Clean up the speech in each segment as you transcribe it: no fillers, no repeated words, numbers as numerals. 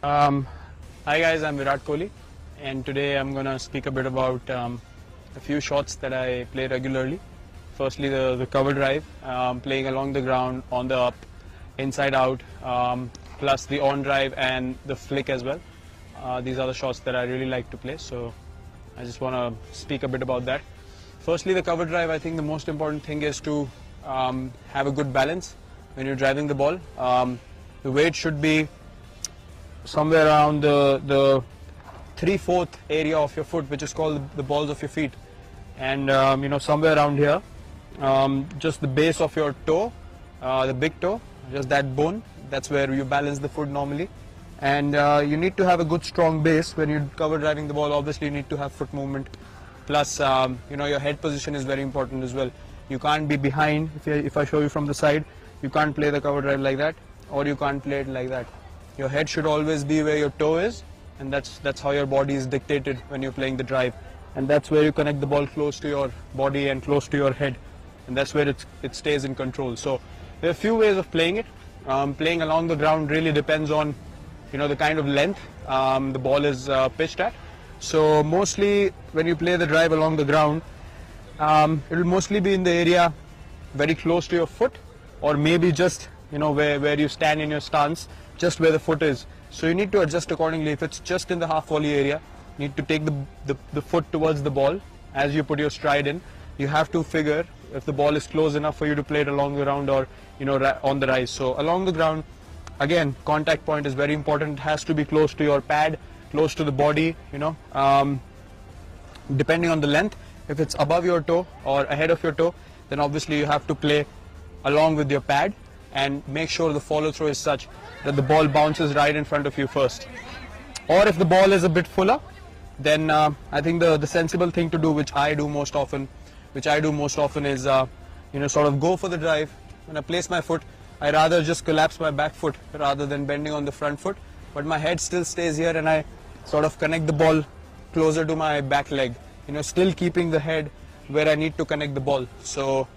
Um, Hi guys, I'm Virat Kohli, and today I'm gonna speak a bit about a few shots that I play regularly. Firstly, the cover drive, playing along the ground, on the up, inside out, plus the on drive and the flick as well. These are the shots that I really like to play, so I just want to speak a bit about that. Firstly, the cover drive, I think the most important thing is to have a good balance when you're driving the ball. The weight should be somewhere around the 3/4 area of your foot, which is called the balls of your feet, and somewhere around here, just the base of your toe, the big toe, just that bone. That's where you balance the foot normally, and you need to have a good strong base when you're cover driving the ball. Obviously, you need to have foot movement. Plus, your head position is very important as well. You can't be behind. If I show you from the side, you can't play the cover drive like that, or you can't play it like that. Your head should always be where your toe is, and that's how your body is dictated when you're playing the drive. And that's where you connect the ball close to your body and close to your head, and that's where it stays in control. So there are a few ways of playing it. Playing along the ground really depends on the kind of length the ball is pitched at. So mostly when you play the drive along the ground, it will mostly be in the area very close to your foot, or maybe just where you stand in your stance, just where the foot is. So you need to adjust accordingly. If it's just in the half volley area, you need to take the foot towards the ball as you put your stride in. You have to figure if the ball is close enough for you to play it along the ground, or on the rise. So along the ground, again, contact point is very important. It has to be close to your pad, close to the body, depending on the length. If it's above your toe or ahead of your toe, then obviously you have to play along with your pad and make sure the follow through is such that the ball bounces right in front of you first. Or if the ball is a bit fuller, then I think the sensible thing to do, which I do most often is sort of go for the drive. When I place my foot, I rather just collapse my back foot rather than bending on the front foot, but my head still stays here, and I sort of connect the ball closer to my back leg, still keeping the head where I need to connect the ball. So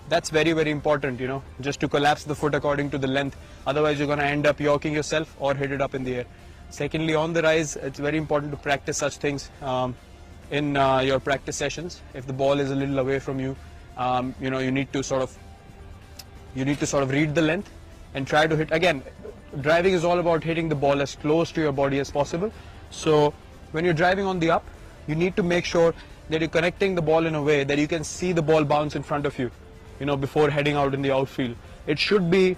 that's very, very important, just to collapse the foot according to the length. Otherwise, you're going to end up yorking yourself or hit it up in the air. Secondly, on the rise, it's very important to practice such things in your practice sessions. If the ball is a little away from you, you need to sort of read the length and try to hit. Again, driving is all about hitting the ball as close to your body as possible. So when you're driving on the up, you need to make sure that you're connecting the ball in a way that you can see the ball bounce in front of you, before heading out in the outfield. It should be,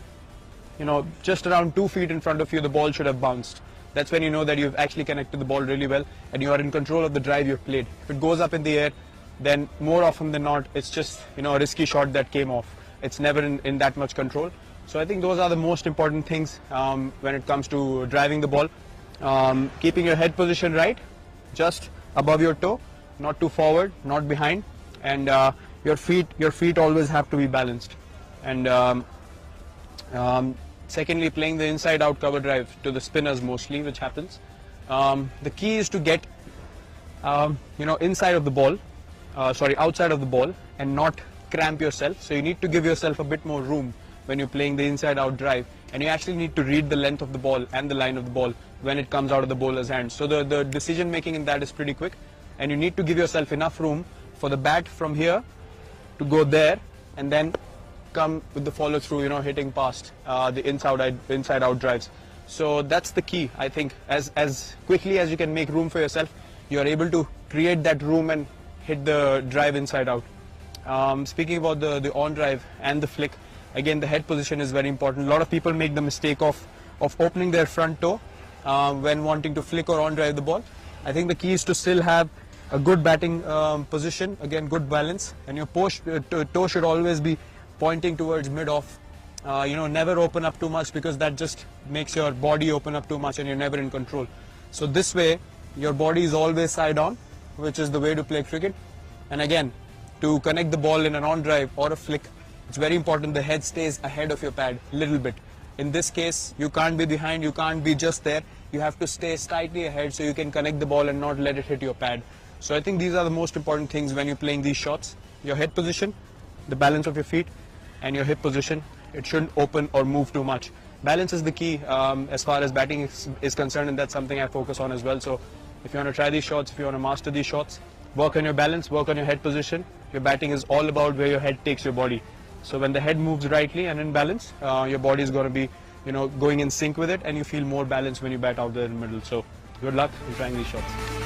just around 2 feet in front of you, the ball should have bounced. That's when you know that you've actually connected the ball really well and you are in control of the drive you've played. If it goes up in the air, then more often than not, it's just, a risky shot that came off. It's never in that much control. So I think those are the most important things when it comes to driving the ball. Keeping your head position right, just above your toe, not too forward, not behind, and your feet always have to be balanced. And secondly, playing the inside out cover drive to the spinners mostly, which happens. The key is to get outside of the ball, and not cramp yourself. So you need to give yourself a bit more room when you're playing the inside out drive, and you actually need to read the length of the ball and the line of the ball when it comes out of the bowler's hand. So the decision making in that is pretty quick, and you need to give yourself enough room for the bat from here to go there, and then come with the follow through, hitting past the inside out drives. So that's the key. I think as quickly as you can make room for yourself, you are able to create that room and hit the drive inside out. Speaking about the on drive and the flick, again, the head position is very important. A lot of people make the mistake of opening their front toe when wanting to flick or on drive the ball. I think the key is to still have a good batting position, again, good balance, and your toe should always be pointing towards mid-off. Never open up too much, because that just makes your body open up too much and you're never in control. So this way, your body is always side on, which is the way to play cricket. And again, to connect the ball in an on drive or a flick, it's very important the head stays ahead of your pad a little bit. In this case, you can't be behind, you can't be just there. You have to stay slightly ahead so you can connect the ball and not let it hit your pad. So I think these are the most important things when you're playing these shots. Your head position, the balance of your feet, and your hip position. It shouldn't open or move too much. balance is the key as far as batting is concerned, and that's something I focus on as well. So if you want to try these shots, if you want to master these shots, work on your balance, work on your head position. Your batting is all about where your head takes your body. So when the head moves rightly and in balance, your body is going to be, going in sync with it, and you feel more balanced when you bat out there in the middle. So good luck in trying these shots.